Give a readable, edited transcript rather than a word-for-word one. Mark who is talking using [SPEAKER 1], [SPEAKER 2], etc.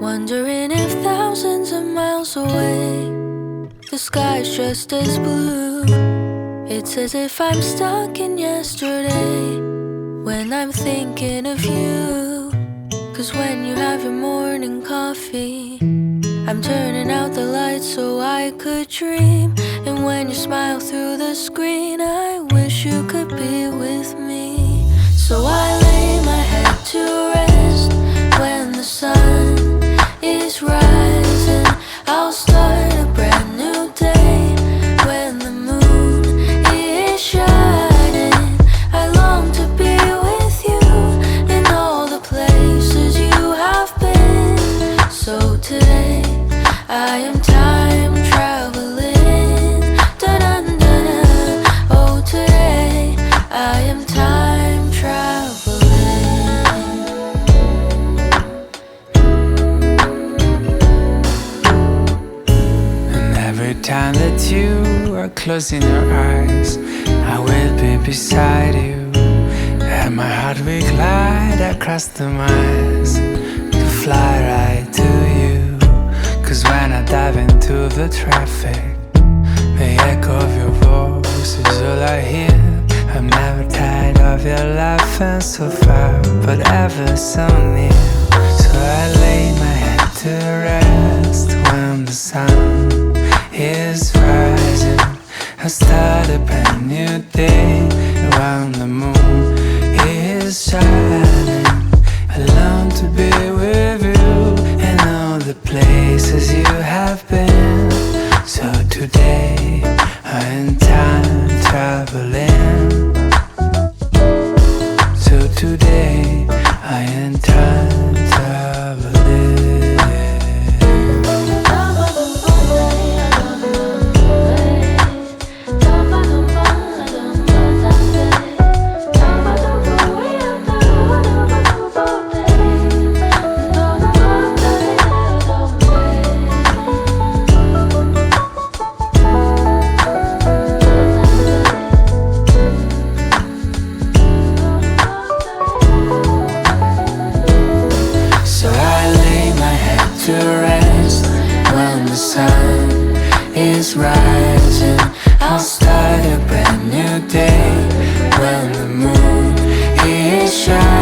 [SPEAKER 1] Wondering if thousands of miles away the sky's just as blue. It's as if I'm stuck in yesterday when I'm thinking of you. 'Cause when you have your morning coffee, I'm turning out the lights so I could dream. And when you smile through the screen, I wish you could be with me. So I lay my head to rest when the sun is rising. I'll start a brand new day when the moon is shining. I long to be with you in all the places you have been. So today I am time traveling. Da-dun-dun-dun. Oh, today I am time traveling.
[SPEAKER 2] And every time that you are closing your eyes, I will be beside you. And my heart will glide across the miles to fly right to you. 'Cause when I dive into the traffic, the echo of your voice is all I hear. I'm never tired of your laughing so far, but ever so near. So I lay my head to rest when the sun is rising. I start a brand new day when the moon is shining. I long to be with you in all the places you have been. So today I am time traveling. So today I am time traveling. To rest when the sun is rising. I'll start a brand new day when the moon is shining.